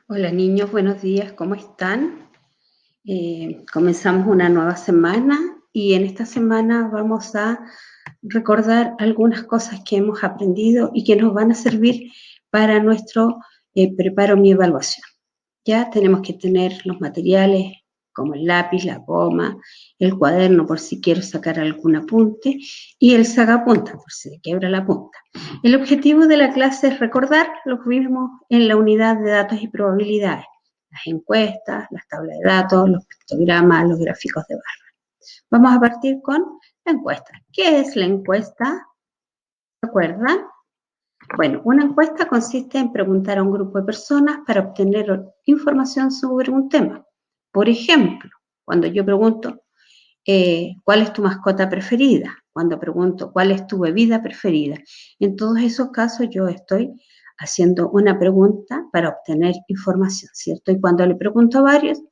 Hola niños, buenos días, ¿cómo están? Comenzamos una nueva semana y en esta semana vamos a recordar algunas cosas que hemos aprendido y que nos van a servir para nuestro preparo mi evaluación. Ya tenemos que tener los materiales como el lápiz, la goma, el cuaderno por si quiero sacar algún apunte y el sacapunta por si se quiebra la punta. El objetivo de la clase es recordar lo que vimos en la unidad de datos y probabilidades, las encuestas, las tablas de datos, los pictogramas, los gráficos de barra. Vamos a partir con la encuesta. ¿Qué es la encuesta? ¿Se acuerdan? Bueno, una encuesta consiste en preguntar a un grupo de personas para obtener información sobre un tema. Por ejemplo, cuando yo pregunto, ¿cuál es tu mascota preferida? Cuando pregunto, ¿cuál es tu bebida preferida? En todos esos casos yo estoy haciendo una pregunta para obtener información, ¿cierto? Y cuando le pregunto a varios,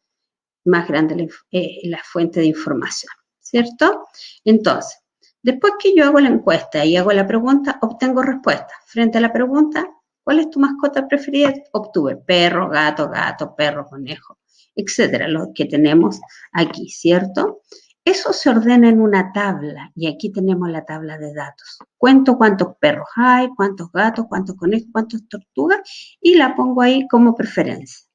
más grande la fuente de información, ¿cierto? Entonces, después que yo hago la encuesta y hago la pregunta, obtengo respuestas. Frente a la pregunta, ¿cuál es tu mascota preferida? Obtuve perro, gato, perro, conejo, etcétera, lo que tenemos aquí, ¿cierto? Eso se ordena en una tabla y aquí tenemos la tabla de datos. Cuento cuántos perros hay, cuántos gatos, cuántos conejos, cuántas tortugas y la pongo ahí como preferencia.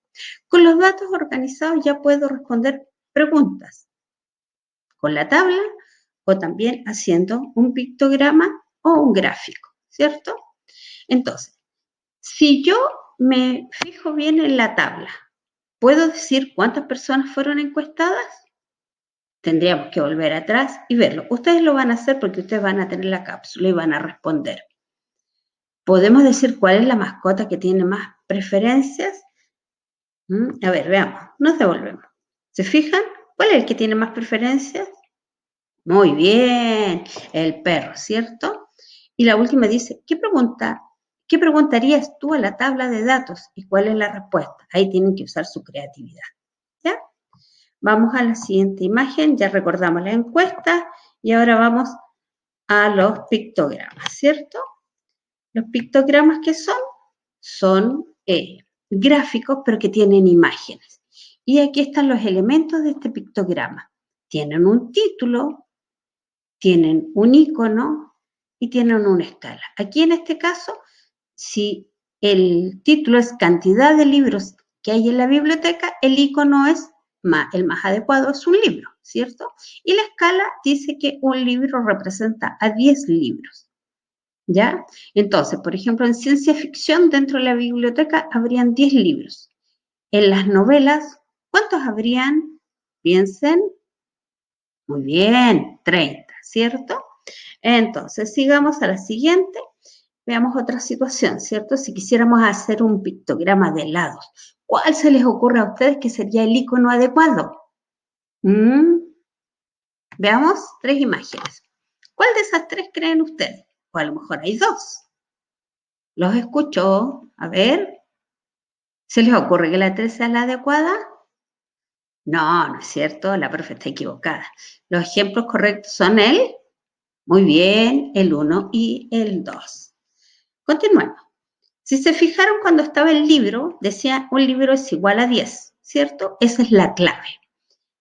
Con los datos organizados ya puedo responder preguntas con la tabla o también haciendo un pictograma o un gráfico, ¿cierto? Entonces, si yo me fijo bien en la tabla, ¿puedo decir cuántas personas fueron encuestadas? Tendríamos que volver atrás y verlo. Ustedes lo van a hacer porque ustedes van a tener la cápsula y van a responder. ¿Podemos decir cuál es la mascota que tiene más preferencias? A ver, veamos, nos devolvemos. ¿Se fijan? ¿Cuál es el que tiene más preferencias? Muy bien, el perro, ¿cierto? Y la última dice, ¿qué preguntarías tú a la tabla de datos? ¿Y cuál es la respuesta? Ahí tienen que usar su creatividad, ¿ya? Vamos a la siguiente imagen, ya recordamos la encuesta y ahora vamos a los pictogramas, ¿cierto? Los pictogramas, ¿qué son? Son gráficos, pero que tienen imágenes. Y aquí están los elementos de este pictograma. Tienen un título, tienen un icono y tienen una escala. Aquí en este caso, si el título es cantidad de libros que hay en la biblioteca, el icono es el más adecuado, es un libro, ¿cierto? Y la escala dice que un libro representa a 10 libros, ¿ya? Entonces, por ejemplo, en ciencia ficción, dentro de la biblioteca habrían 10 libros. En las novelas, ¿cuántos habrían? Piensen. Muy bien, 30, ¿cierto? Entonces, sigamos a la siguiente. Veamos otra situación, ¿cierto? Si quisiéramos hacer un pictograma de helados, ¿cuál se les ocurre a ustedes que sería el icono adecuado? Veamos 3 imágenes. ¿Cuál de esas 3 creen ustedes? O a lo mejor hay 2. ¿Los escuchó? A ver, ¿se les ocurre que la 3 sea la adecuada? No, no es cierto, la profe está equivocada. Los ejemplos correctos son muy bien, el 1 y el 2. Continuemos. Si se fijaron cuando estaba el libro, decía un libro es igual a 10, ¿cierto? Esa es la clave.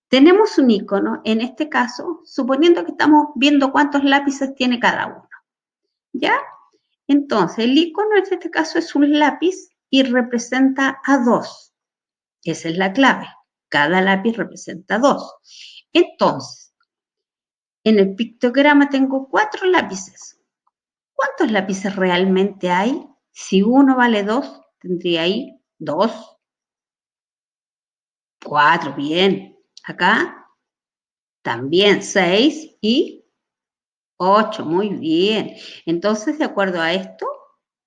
Tenemos un icono, en este caso, suponiendo que estamos viendo cuántos lápices tiene cada uno, ¿ya? Entonces, el icono en este caso es un lápiz y representa a 2. Esa es la clave. Cada lápiz representa 2. Entonces, en el pictograma tengo 4 lápices. ¿Cuántos lápices realmente hay? Si uno vale 2, tendría ahí 2, 4, bien. Acá también 6 y 8, muy bien. Entonces, de acuerdo a esto,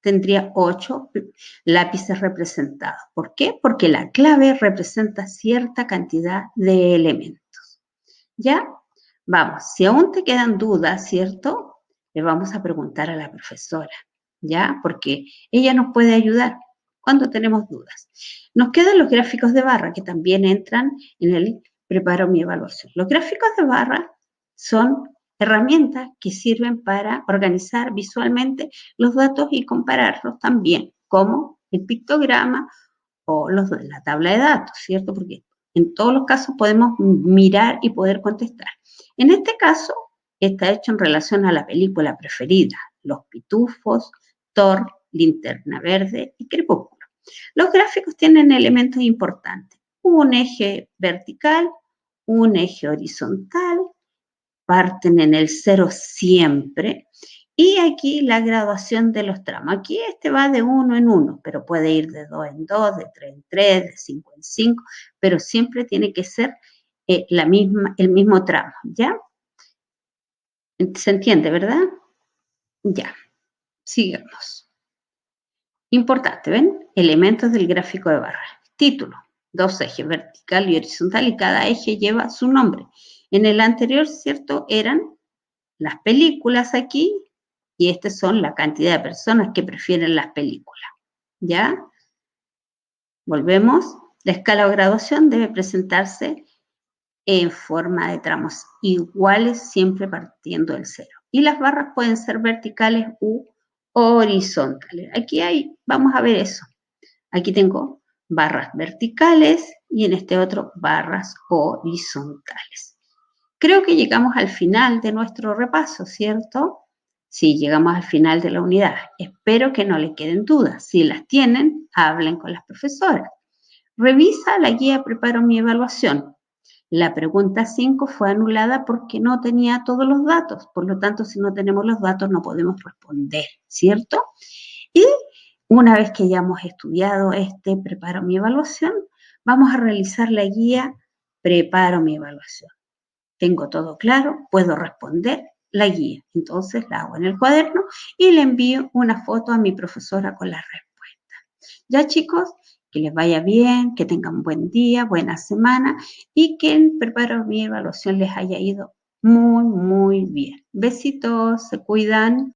tendría 8 lápices representados. ¿Por qué? Porque la clave representa cierta cantidad de elementos. ¿Ya? Vamos, si aún te quedan dudas, ¿cierto? Le vamos a preguntar a la profesora, ¿ya? Porque ella nos puede ayudar cuando tenemos dudas. Nos quedan los gráficos de barra que también entran en el preparo mi evaluación. Los gráficos de barra son herramientas que sirven para organizar visualmente los datos y compararlos también, como el pictograma o los de la tabla de datos, ¿cierto? Porque en todos los casos podemos mirar y poder contestar. En este caso, está hecho en relación a la película preferida, Los Pitufos, Thor, Linterna Verde y Crepúsculo. Los gráficos tienen elementos importantes, un eje vertical, un eje horizontal, parten en el 0 siempre, y aquí la graduación de los tramos. Aquí este va de 1 en 1, pero puede ir de 2 en 2, de 3 en 3, de 5 en 5, pero siempre tiene que ser el mismo tramo, ¿ya? ¿Se entiende, verdad? Ya, sigamos. Importante, ¿ven? Elementos del gráfico de barra. Título, 2 ejes, vertical y horizontal, y cada eje lleva su nombre. En el anterior, ¿cierto? Eran las películas aquí, y estas son la cantidad de personas que prefieren las películas. ¿Ya? Volvemos. La escala o graduación debe presentarse en forma de tramos iguales, siempre partiendo del 0. Y las barras pueden ser verticales u horizontales. Aquí vamos a ver eso. Aquí tengo barras verticales y en este otro barras horizontales. Creo que llegamos al final de nuestro repaso, ¿cierto? Sí, llegamos al final de la unidad. Espero que no les queden dudas. Si las tienen, hablen con las profesoras. Revisa la guía Preparo mi evaluación. La pregunta 5 fue anulada porque no tenía todos los datos. Por lo tanto, si no tenemos los datos, no podemos responder, ¿cierto? Y una vez que ya hemos estudiado Preparo mi evaluación, vamos a realizar la guía Preparo mi evaluación. Tengo todo claro, puedo responder la guía. Entonces la hago en el cuaderno y le envío una foto a mi profesora con la respuesta. Ya, chicos, que les vaya bien, que tengan buen día, buena semana y que en Preparo mi evaluación les haya ido muy, muy bien. Besitos, se cuidan.